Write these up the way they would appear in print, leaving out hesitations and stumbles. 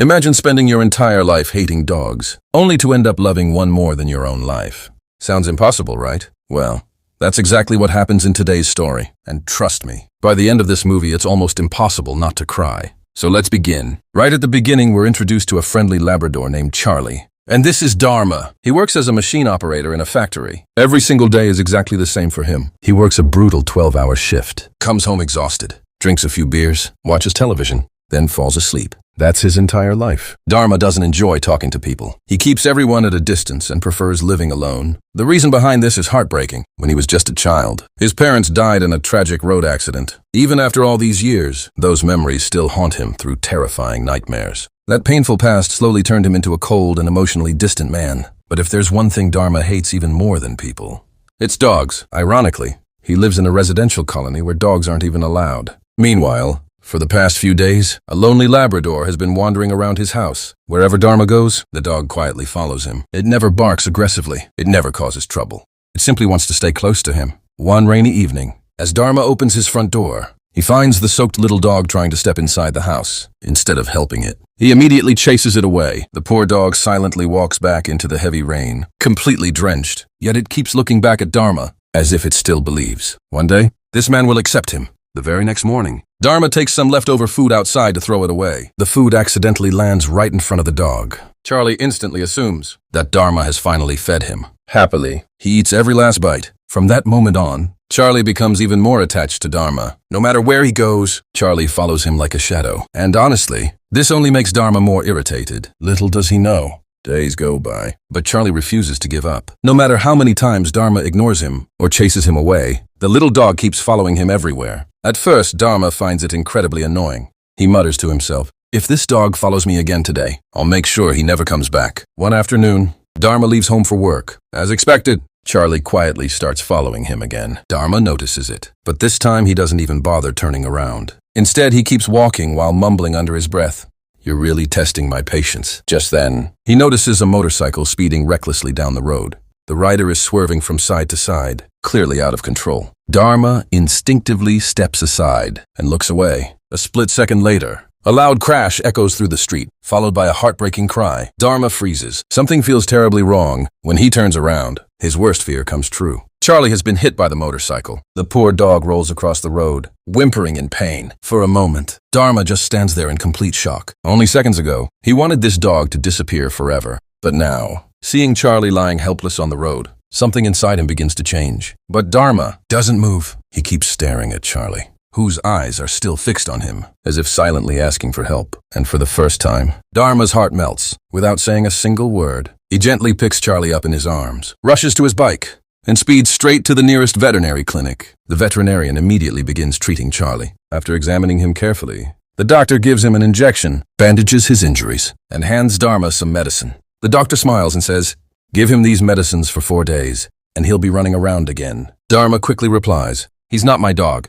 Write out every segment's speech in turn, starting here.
Imagine spending your entire life hating dogs, only to end up loving one more than your own life. Sounds impossible, right? Well, that's exactly what happens in today's story. And trust me, by the end of this movie, it's almost impossible not to cry. So let's begin. Right at the beginning, we're introduced to a friendly Labrador named Charlie. And this is Dharma. He works as a machine operator in a factory. Every single day is exactly the same for him. He works a brutal 12-hour shift, comes home exhausted, drinks a few beers, watches television, then falls asleep. That's his entire life. Dharma doesn't enjoy talking to people. He keeps everyone at a distance and prefers living alone. The reason behind this is heartbreaking. When he was just a child, his parents died in a tragic road accident. Even after all these years, those memories still haunt him through terrifying nightmares. That painful past slowly turned him into a cold and emotionally distant man. But if there's one thing Dharma hates even more than people, it's dogs. Ironically, he lives in a residential colony where dogs aren't even allowed. Meanwhile, for the past few days, a lonely Labrador has been wandering around his house. Wherever Dharma goes, the dog quietly follows him. It never barks aggressively. It never causes trouble. It simply wants to stay close to him. One rainy evening, as Dharma opens his front door, he finds the soaked little dog trying to step inside the house, instead of helping it. He immediately chases it away. The poor dog silently walks back into the heavy rain, completely drenched, yet it keeps looking back at Dharma, as if it still believes. One day, this man will accept him. The very next morning, Dharma takes some leftover food outside to throw it away. The food accidentally lands right in front of the dog. Charlie instantly assumes that Dharma has finally fed him. Happily, he eats every last bite. From that moment on, Charlie becomes even more attached to Dharma. No matter where he goes, Charlie follows him like a shadow. And honestly, this only makes Dharma more irritated. Little does he know. Days go by, but Charlie refuses to give up. No matter how many times Dharma ignores him or chases him away, the little dog keeps following him everywhere. At first, Dharma finds it incredibly annoying. He mutters to himself, "If this dog follows me again today, I'll make sure he never comes back." One afternoon, Dharma leaves home for work. As expected, Charlie quietly starts following him again. Dharma notices it, but this time he doesn't even bother turning around. Instead, he keeps walking while mumbling under his breath, "You're really testing my patience." Just then, he notices a motorcycle speeding recklessly down the road. The rider is swerving from side to side, clearly out of control. Dharma instinctively steps aside and looks away. A split second later, a loud crash echoes through the street, followed by a heartbreaking cry. Dharma freezes. Something feels terribly wrong. When he turns around, his worst fear comes true. Charlie has been hit by the motorcycle. The poor dog rolls across the road, whimpering in pain. For a moment, Dharma just stands there in complete shock. Only seconds ago, he wanted this dog to disappear forever. But now, seeing Charlie lying helpless on the road, something inside him begins to change. But Dharma doesn't move. He keeps staring at Charlie, whose eyes are still fixed on him, as if silently asking for help. And for the first time, Dharma's heart melts. Without saying a single word, he gently picks Charlie up in his arms, rushes to his bike, and speeds straight to the nearest veterinary clinic. The veterinarian immediately begins treating Charlie. After examining him carefully, the doctor gives him an injection, bandages his injuries, and hands Dharma some medicine. The doctor smiles and says, "Give him these medicines for 4 days, and he'll be running around again." Dharma quickly replies, "He's not my dog.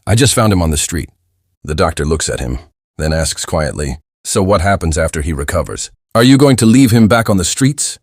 I just found him on the street." The doctor looks at him, then asks quietly, "So what happens after he recovers? Are you going to leave him back on the streets?"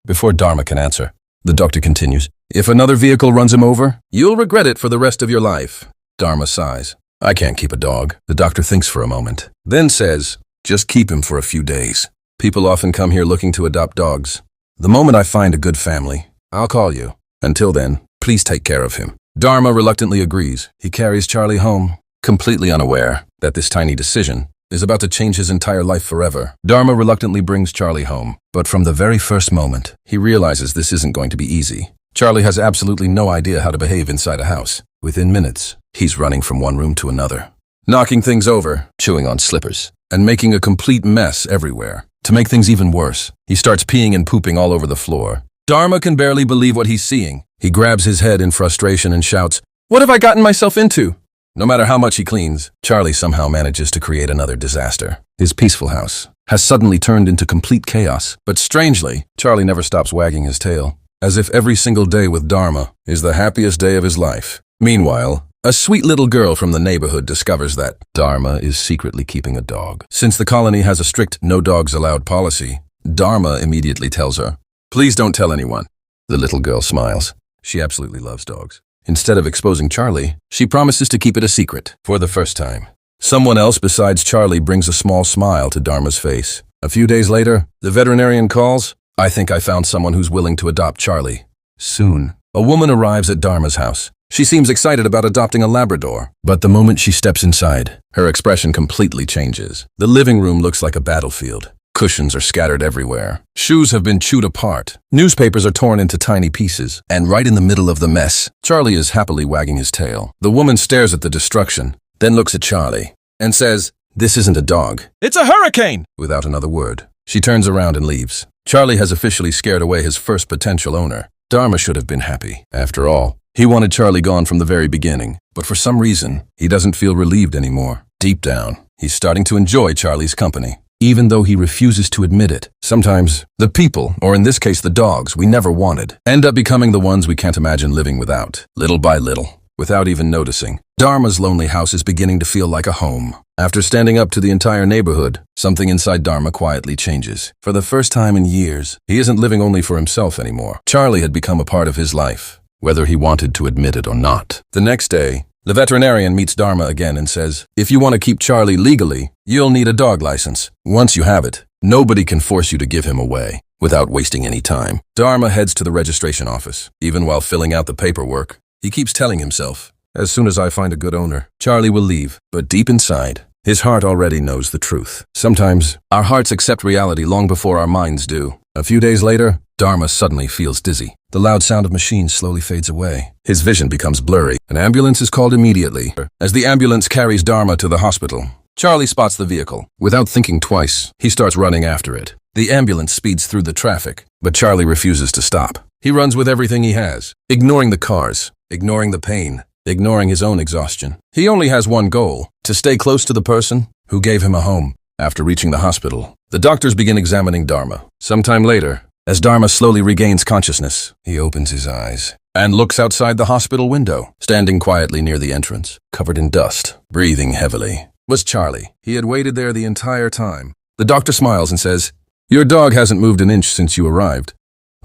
Before Dharma can answer, the doctor continues, "If another vehicle runs him over, you'll regret it for the rest of your life." Dharma sighs. "I can't keep a dog." The doctor thinks for a moment, then says, "Just keep him for a few days. People often come here looking to adopt dogs. The moment I find a good family, I'll call you. Until then, please take care of him." Dharma reluctantly agrees. He carries Charlie home, completely unaware that this tiny decision is about to change his entire life forever. Dharma reluctantly brings Charlie home, but from the very first moment, he realizes this isn't going to be easy. Charlie has absolutely no idea how to behave inside a house. Within minutes, he's running from one room to another, knocking things over, chewing on slippers, and making a complete mess everywhere. To make things even worse, he starts peeing and pooping all over the floor. Dharma can barely believe what he's seeing. He grabs his head in frustration and shouts, "What have I gotten myself into?" No matter how much he cleans, Charlie somehow manages to create another disaster. His peaceful house has suddenly turned into complete chaos. But strangely, Charlie never stops wagging his tail, as if every single day with Dharma is the happiest day of his life. Meanwhile, a sweet little girl from the neighborhood discovers that Dharma is secretly keeping a dog. Since the colony has a strict no dogs allowed policy, Dharma immediately tells her, "Please don't tell anyone." The little girl smiles. She absolutely loves dogs. Instead of exposing Charlie, she promises to keep it a secret. For the first time, Someone else besides Charlie brings a small smile to Dharma's face. A few days later, the veterinarian calls. I think I found someone who's willing to adopt Charlie. Soon, a woman arrives at Dharma's house. She seems excited about adopting a Labrador. But the moment she steps inside, her expression completely changes. The living room looks like a battlefield. Cushions are scattered everywhere. Shoes have been chewed apart. Newspapers are torn into tiny pieces. And right in the middle of the mess, Charlie is happily wagging his tail. The woman stares at the destruction, then looks at Charlie and says, "This isn't a dog. It's a hurricane!" Without another word, she turns around and leaves. Charlie has officially scared away his first potential owner. Dharma should have been happy. After all, he wanted Charlie gone from the very beginning. But for some reason, he doesn't feel relieved anymore. Deep down, he's starting to enjoy Charlie's company, even though he refuses to admit it. Sometimes, the people, or in this case the dogs we never wanted, end up becoming the ones we can't imagine living without. Little by little, without even noticing, Dharma's lonely house is beginning to feel like a home. After standing up to the entire neighborhood, something inside Dharma quietly changes. For the first time in years, he isn't living only for himself anymore. Charlie had become a part of his life, whether he wanted to admit it or not. The next day, the veterinarian meets Dharma again and says, "If you want to keep Charlie legally, you'll need a dog license. Once you have it, nobody can force you to give him away without wasting any time." Dharma heads to the registration office. Even while filling out the paperwork, he keeps telling himself, "As soon as I find a good owner, Charlie will leave." But deep inside, his heart already knows the truth. Sometimes, our hearts accept reality long before our minds do. A few days later, Dharma suddenly feels dizzy. The loud sound of machines slowly fades away. His vision becomes blurry. An ambulance is called immediately. As the ambulance carries Dharma to the hospital, Charlie spots the vehicle. Without thinking twice, he starts running after it. The ambulance speeds through the traffic, but Charlie refuses to stop. He runs with everything he has, ignoring the cars, ignoring the pain, ignoring his own exhaustion. He only has one goal: to stay close to the person who gave him a home. After reaching the hospital, the doctors begin examining Dharma. Sometime later, as Dharma slowly regains consciousness, he opens his eyes and looks outside the hospital window. Standing quietly near the entrance, covered in dust, breathing heavily, was Charlie. He had waited there the entire time. The doctor smiles and says, "Your dog hasn't moved an inch since you arrived.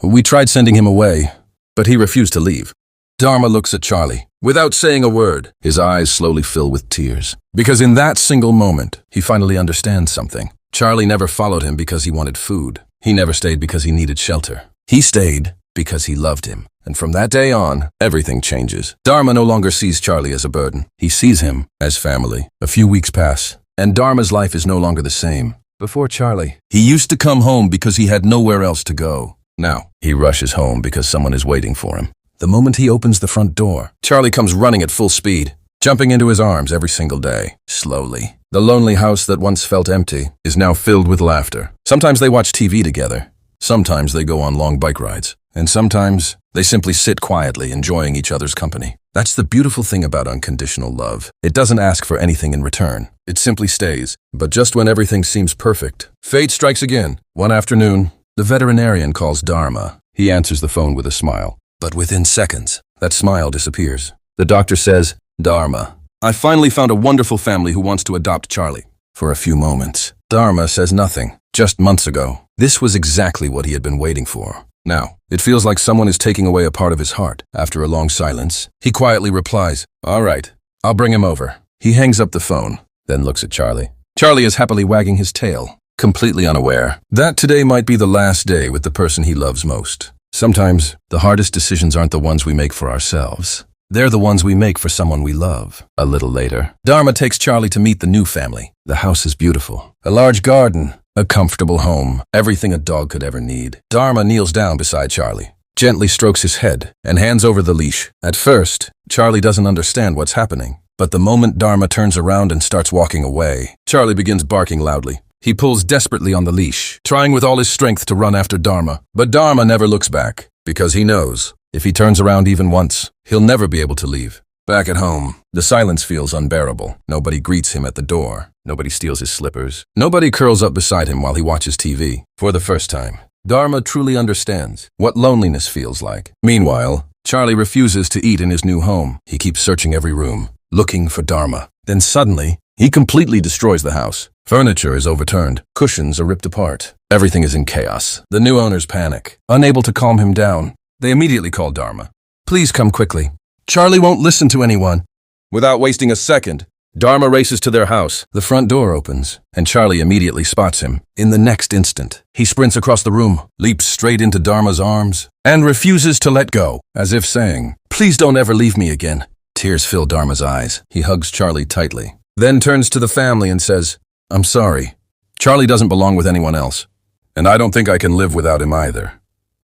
We tried sending him away, but he refused to leave." Dharma looks at Charlie. Without saying a word, his eyes slowly fill with tears. Because in that single moment, he finally understands something. Charlie never followed him because he wanted food. He never stayed because he needed shelter. He stayed because he loved him. And from that day on, everything changes. Dharma no longer sees Charlie as a burden. He sees him as family. A few weeks pass, and Dharma's life is no longer the same. Before Charlie, he used to come home because he had nowhere else to go. Now, he rushes home because someone is waiting for him. The moment he opens the front door, Charlie comes running at full speed, jumping into his arms every single day. Slowly, the lonely house that once felt empty is now filled with laughter. Sometimes they watch TV together. Sometimes they go on long bike rides. And sometimes they simply sit quietly, enjoying each other's company. That's the beautiful thing about unconditional love. It doesn't ask for anything in return. It simply stays. But just when everything seems perfect, fate strikes again. One afternoon, the veterinarian calls Dharma. He answers the phone with a smile. But within seconds, that smile disappears. The doctor says, "Dharma, I finally found a wonderful family who wants to adopt Charlie." For a few moments, Dharma says nothing. Just months ago, this was exactly what he had been waiting for. Now, it feels like someone is taking away a part of his heart. After a long silence, he quietly replies, "All right, I'll bring him over." He hangs up the phone, then looks at Charlie. Charlie is happily wagging his tail, completely unaware that today might be the last day with the person he loves most. Sometimes, the hardest decisions aren't the ones we make for ourselves. They're the ones we make for someone we love. A little later, Dharma takes Charlie to meet the new family. The house is beautiful. A large garden, a comfortable home, everything a dog could ever need. Dharma kneels down beside Charlie, gently strokes his head, and hands over the leash. At first, Charlie doesn't understand what's happening. But the moment Dharma turns around and starts walking away, Charlie begins barking loudly. He pulls desperately on the leash, trying with all his strength to run after Dharma. But Dharma never looks back, because he knows, if he turns around even once, he'll never be able to leave. Back at home, the silence feels unbearable. Nobody greets him at the door. Nobody steals his slippers. Nobody curls up beside him while he watches TV. For the first time, Dharma truly understands what loneliness feels like. Meanwhile, Charlie refuses to eat in his new home. He keeps searching every room, looking for Dharma. Then suddenly, he completely destroys the house. Furniture is overturned. Cushions are ripped apart. Everything is in chaos. The new owners panic. Unable to calm him down, they immediately call Dharma. "Please come quickly. Charlie won't listen to anyone." Without wasting a second, Dharma races to their house. The front door opens, and Charlie immediately spots him. In the next instant, he sprints across the room, leaps straight into Dharma's arms, and refuses to let go, as if saying, "Please don't ever leave me again." Tears fill Dharma's eyes. He hugs Charlie tightly, then turns to the family and says, "I'm sorry. Charlie doesn't belong with anyone else, and I don't think I can live without him either."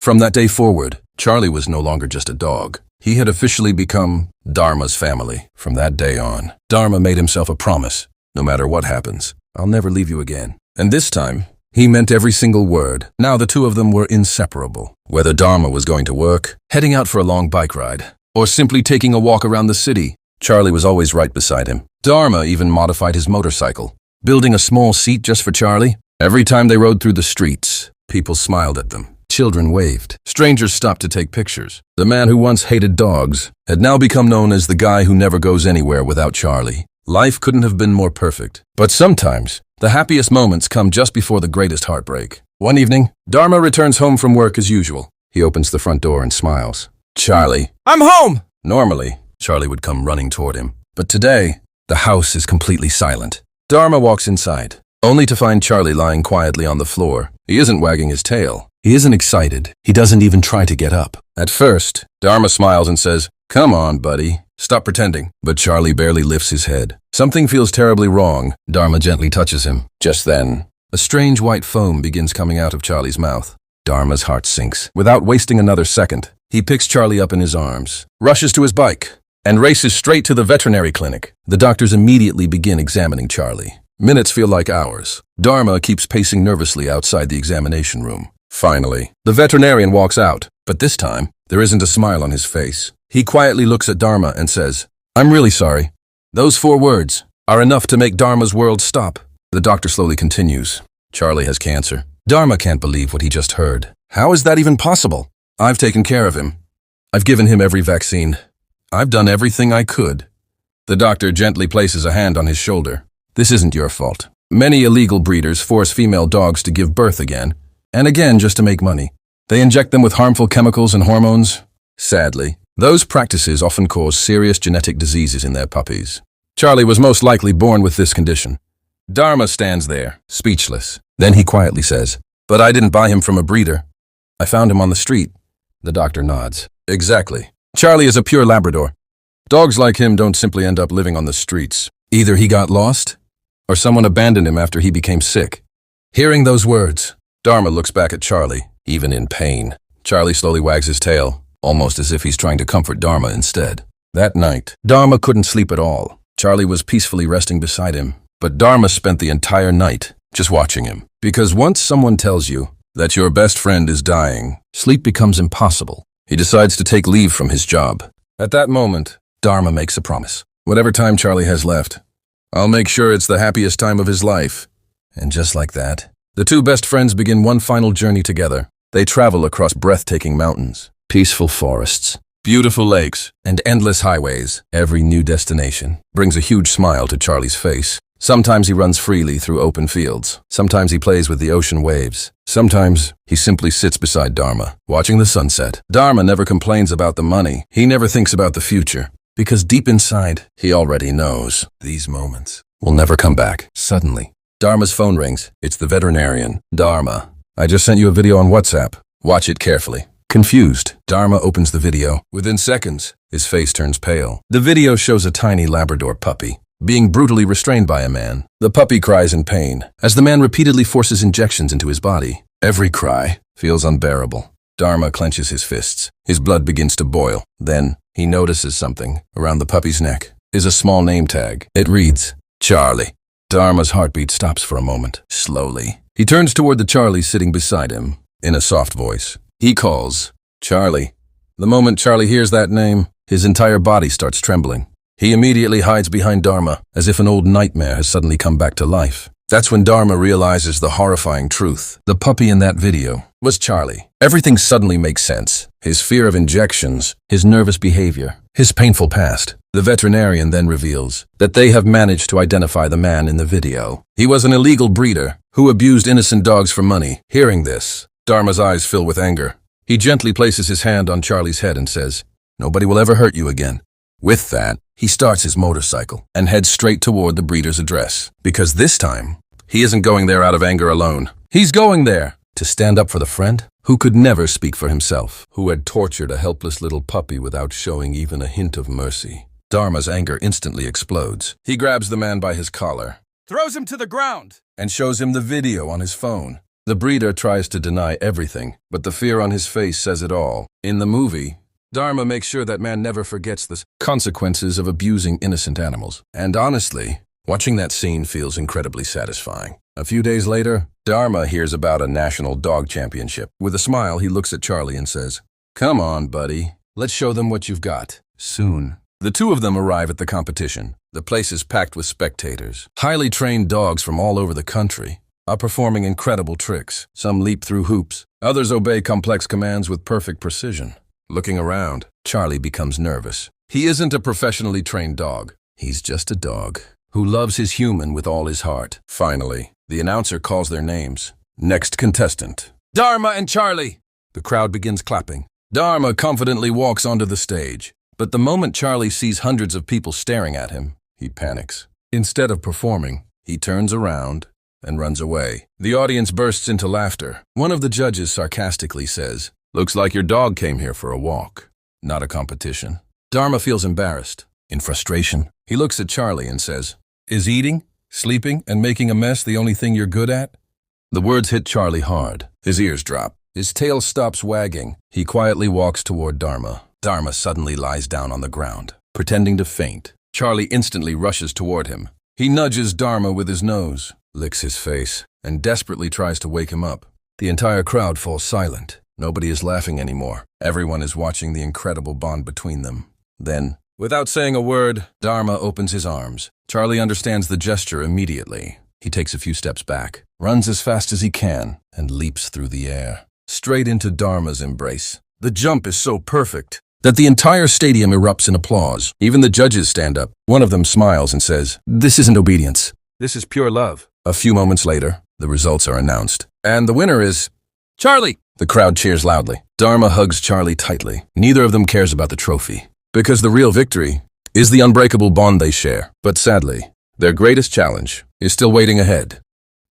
From that day forward, Charlie was no longer just a dog. He had officially become Dharma's family. From that day on, Dharma made himself a promise. No matter what happens, I'll never leave you again. And this time, he meant every single word. Now the two of them were inseparable. Whether Dharma was going to work, heading out for a long bike ride, or simply taking a walk around the city, Charlie was always right beside him. Dharma even modified his motorcycle, building a small seat just for Charlie. Every time they rode through the streets, people smiled at them. Children waved. Strangers stopped to take pictures. The man who once hated dogs had now become known as the guy who never goes anywhere without Charlie. Life couldn't have been more perfect. But sometimes, the happiest moments come just before the greatest heartbreak. One evening, Dharma returns home from work as usual. He opens the front door and smiles. "Charlie, I'm home!" Normally, Charlie would come running toward him. But today, the house is completely silent. Dharma walks inside, only to find Charlie lying quietly on the floor. He isn't wagging his tail. He isn't excited. He doesn't even try to get up. At first, Dharma smiles and says, "Come on, buddy. Stop pretending." But Charlie barely lifts his head. Something feels terribly wrong. Dharma gently touches him. Just then, a strange white foam begins coming out of Charlie's mouth. Dharma's heart sinks. Without wasting another second, he picks Charlie up in his arms, rushes to his bike, and races straight to the veterinary clinic. The doctors immediately begin examining Charlie. Minutes feel like hours. Dharma keeps pacing nervously outside the examination room. Finally, the veterinarian walks out, but this time, there isn't a smile on his face. He quietly looks at Dharma and says, "I'm really sorry." Those 4 words are enough to make Dharma's world stop. The doctor slowly continues. Charlie has cancer. Dharma can't believe what he just heard. How is that even possible? I've taken care of him. I've given him every vaccine. I've done everything I could. The doctor gently places a hand on his shoulder. This isn't your fault. Many illegal breeders force female dogs to give birth again and again just to make money. They inject them with harmful chemicals and hormones. Sadly, those practices often cause serious genetic diseases in their puppies. Charlie was most likely born with this condition. Dharma stands there, speechless. Then he quietly says, "But I didn't buy him from a breeder. I found him on the street." The doctor nods. Exactly. Charlie is a pure Labrador. Dogs like him don't simply end up living on the streets. Either he got lost, or someone abandoned him after he became sick. Hearing those words, Dharma looks back at Charlie, even in pain. Charlie slowly wags his tail, almost as if he's trying to comfort Dharma instead. That night, Dharma couldn't sleep at all. Charlie was peacefully resting beside him, but Dharma spent the entire night just watching him. Because once someone tells you that your best friend is dying, sleep becomes impossible. He decides to take leave from his job. At that moment, Dharma makes a promise. Whatever time Charlie has left, I'll make sure it's the happiest time of his life. And just like that, the two best friends begin one final journey together. They travel across breathtaking mountains, peaceful forests, beautiful lakes, and endless highways. Every new destination brings a huge smile to Charlie's face. Sometimes he runs freely through open fields. Sometimes he plays with the ocean waves. Sometimes he simply sits beside Dharma, watching the sunset. Dharma never complains about the money. He never thinks about the future, because deep inside, he already knows these moments will never come back. Suddenly, Dharma's phone rings. It's the veterinarian. "Dharma, I just sent you a video on WhatsApp. Watch it carefully." Confused, Dharma opens the video. Within seconds, his face turns pale. The video shows a tiny Labrador puppy being brutally restrained by a man. The puppy cries in pain as the man repeatedly forces injections into his body. Every cry feels unbearable. Dharma clenches his fists. His blood begins to boil. Then, he notices something around the puppy's neck. Is a small name tag. It reads, "Charlie." Dharma's heartbeat stops for a moment. Slowly, he turns toward the Charlie sitting beside him. In a soft voice, he calls, "Charlie." The moment Charlie hears that name, his entire body starts trembling. He immediately hides behind Dharma, as if an old nightmare has suddenly come back to life. That's when Dharma realizes the horrifying truth. The puppy in that video was Charlie. Everything suddenly makes sense. His fear of injections, his nervous behavior, his painful past. The veterinarian then reveals that they have managed to identify the man in the video. He was an illegal breeder who abused innocent dogs for money. Hearing this, Dharma's eyes fill with anger. He gently places his hand on Charlie's head and says, "Nobody will ever hurt you again." With that, He starts his motorcycle and heads straight toward the breeder's address. Because this time, he isn't going there out of anger alone. He's going there to stand up for the friend who could never speak for himself, who had tortured a helpless little puppy without showing even a hint of mercy. Dharma's anger instantly explodes. He grabs the man by his collar, throws him to the ground, and shows him the video on his phone. The breeder tries to deny everything, but the fear on his face says it all. In the movie, Dharma makes sure that man never forgets the consequences of abusing innocent animals. And honestly, watching that scene feels incredibly satisfying. A few days later, Dharma hears about a national dog championship. With a smile, he looks at Charlie and says, "Come on, buddy. Let's show them what you've got." Soon, the two of them arrive at the competition. The place is packed with spectators. Highly trained dogs from all over the country are performing incredible tricks. Some leap through hoops. Others obey complex commands with perfect precision. Looking around, Charlie becomes nervous. He isn't a professionally trained dog. He's just a dog who loves his human with all his heart. Finally, the announcer calls their names. Next contestant, Dharma and Charlie. The crowd begins clapping. Dharma confidently walks onto the stage. But the moment Charlie sees hundreds of people staring at him, he panics. Instead of performing, he turns around and runs away. The audience bursts into laughter. One of the judges sarcastically says, "Looks like your dog came here for a walk, not a competition." Dharma feels embarrassed. In frustration, he looks at Charlie and says, "Is eating, sleeping, and making a mess the only thing you're good at?" The words hit Charlie hard. His ears drop. His tail stops wagging. He quietly walks toward Dharma. Dharma suddenly lies down on the ground, pretending to faint. Charlie instantly rushes toward him. He nudges Dharma with his nose, licks his face, and desperately tries to wake him up. The entire crowd falls silent. Nobody is laughing anymore. Everyone is watching the incredible bond between them. Then, without saying a word, Dharma opens his arms. Charlie understands the gesture immediately. He takes a few steps back, runs as fast as he can, and leaps through the air, straight into Dharma's embrace. The jump is so perfect that the entire stadium erupts in applause. Even the judges stand up. One of them smiles and says, "This isn't obedience. This is pure love." A few moments later, the results are announced. And the winner is Charlie! The crowd cheers loudly. Dharma hugs Charlie tightly. Neither of them cares about the trophy, because the real victory is the unbreakable bond they share. But sadly, their greatest challenge is still waiting ahead.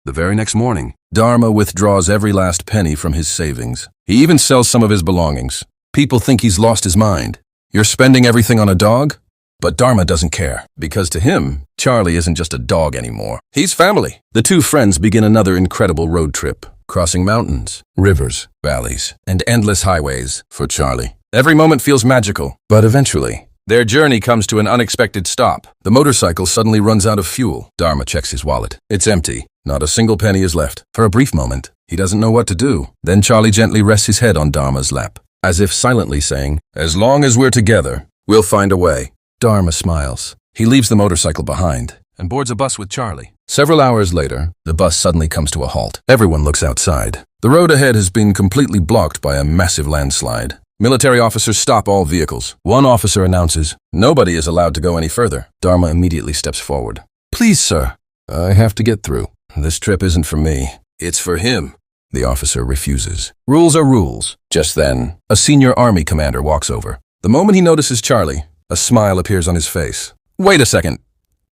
The very next morning, Dharma withdraws every last penny from his savings. He even sells some of his belongings. People think he's lost his mind. You're spending everything on a dog? But Dharma doesn't care, because to him, Charlie isn't just a dog anymore. He's family. The two friends begin another incredible road trip, crossing mountains, rivers, valleys, and endless highways. For Charlie, every moment feels magical. But eventually, their journey comes to an unexpected stop. The motorcycle suddenly runs out of fuel. Dharma checks his wallet. It's empty. Not a single penny is left. For a brief moment, he doesn't know what to do. Then Charlie gently rests his head on Dharma's lap, as if silently saying, "As long as we're together, we'll find a way." Dharma smiles. He leaves the motorcycle behind and boards a bus with Charlie. Several hours later, the bus suddenly comes to a halt. Everyone looks outside. The road ahead has been completely blocked by a massive landslide. Military officers stop all vehicles. One officer announces, "Nobody is allowed to go any further." Dharma immediately steps forward. "Please, sir, I have to get through. This trip isn't for me. It's for him." The officer refuses. Rules are rules. Just then, a senior army commander walks over. The moment he notices Charlie, a smile appears on his face. "Wait a second.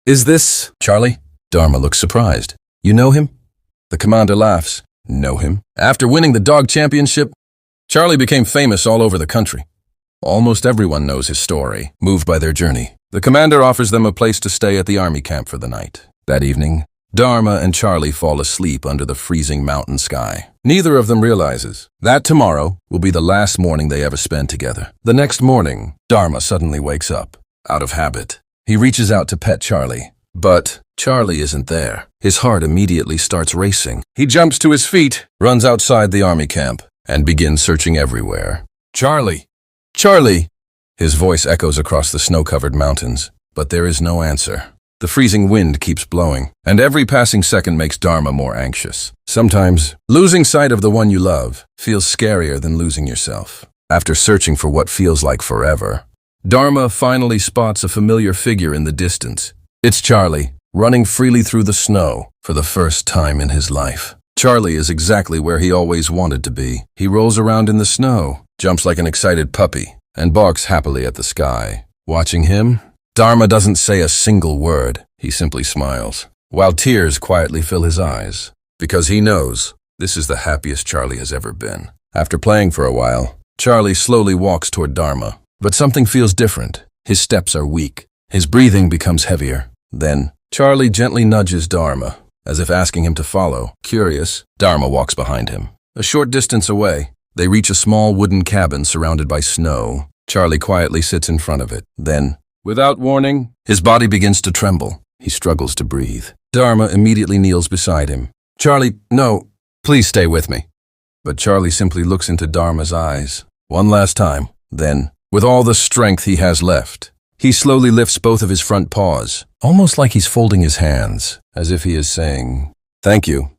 Is this Charlie?" Dharma looks surprised. "You know him?" The commander laughs. "Know him? After winning the dog championship, Charlie became famous all over the country. Almost everyone knows his story." Moved by their journey, the commander offers them a place to stay at the army camp for the night. That evening, Dharma and Charlie fall asleep under the freezing mountain sky. Neither of them realizes that tomorrow will be the last morning they ever spend together. The next morning, Dharma suddenly wakes up. Out of habit, he reaches out to pet Charlie. But Charlie isn't there. His heart immediately starts racing. He jumps to his feet, runs outside the army camp, and begins searching everywhere. "Charlie! Charlie!" His voice echoes across the snow-covered mountains, but there is no answer. The freezing wind keeps blowing, and every passing second makes Dharma more anxious. Sometimes, losing sight of the one you love feels scarier than losing yourself. After searching for what feels like forever, Dharma finally spots a familiar figure in the distance. It's Charlie, running freely through the snow for the first time in his life. Charlie is exactly where he always wanted to be. He rolls around in the snow, jumps like an excited puppy, and barks happily at the sky. Watching him, Dharma doesn't say a single word. He simply smiles, while tears quietly fill his eyes, because he knows this is the happiest Charlie has ever been. After playing for a while, Charlie slowly walks toward Dharma, but something feels different. His steps are weak. His breathing becomes heavier. Then, Charlie gently nudges Dharma, as if asking him to follow. Curious, Dharma walks behind him. A short distance away, they reach a small wooden cabin surrounded by snow. Charlie quietly sits in front of it. Then, without warning, his body begins to tremble. He struggles to breathe. Dharma immediately kneels beside him. Charlie, no, please stay with me. But Charlie simply looks into Dharma's eyes one last time. Then, with all the strength he has left, he slowly lifts both of his front paws, almost like he's folding his hands, as if he is saying, "Thank you.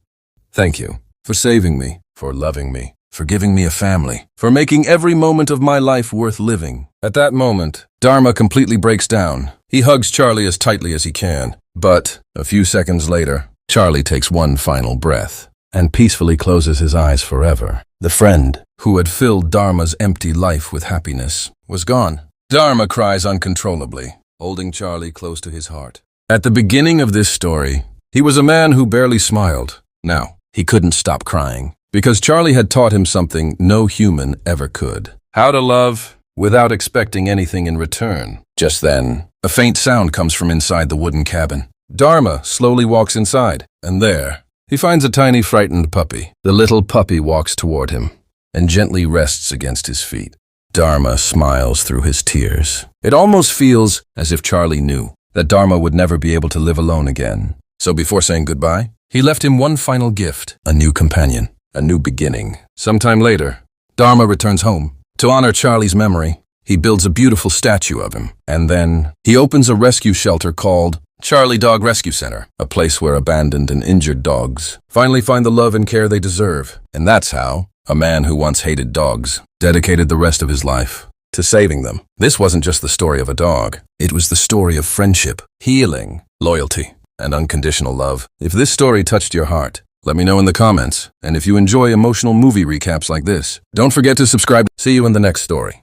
Thank you for saving me, for loving me, for giving me a family, for making every moment of my life worth living." At that moment, Dharma completely breaks down. He hugs Charlie as tightly as he can. But a few seconds later, Charlie takes one final breath and peacefully closes his eyes forever. The friend who had filled Dharma's empty life with happiness was gone. Dharma cries uncontrollably, holding Charlie close to his heart. At the beginning of this story, he was a man who barely smiled. Now, he couldn't stop crying, because Charlie had taught him something no human ever could: how to love without expecting anything in return. Just then, a faint sound comes from inside the wooden cabin. Dharma slowly walks inside, and there, he finds a tiny frightened puppy. The little puppy walks toward him and gently rests against his feet. Dharma smiles through his tears. It almost feels as if Charlie knew that Dharma would never be able to live alone again. So before saying goodbye, he left him one final gift: a new companion, a new beginning. Sometime later, Dharma returns home. To honor Charlie's memory, he builds a beautiful statue of him, and then he opens a rescue shelter called Charlie Dog Rescue Center, a place where abandoned and injured dogs finally find the love and care they deserve. And that's how a man who once hated dogs dedicated the rest of his life to saving them. This wasn't just the story of a dog. It was the story of friendship, healing, loyalty, and unconditional love. If this story touched your heart, let me know in the comments. And if you enjoy emotional movie recaps like this, don't forget to subscribe. See you in the next story.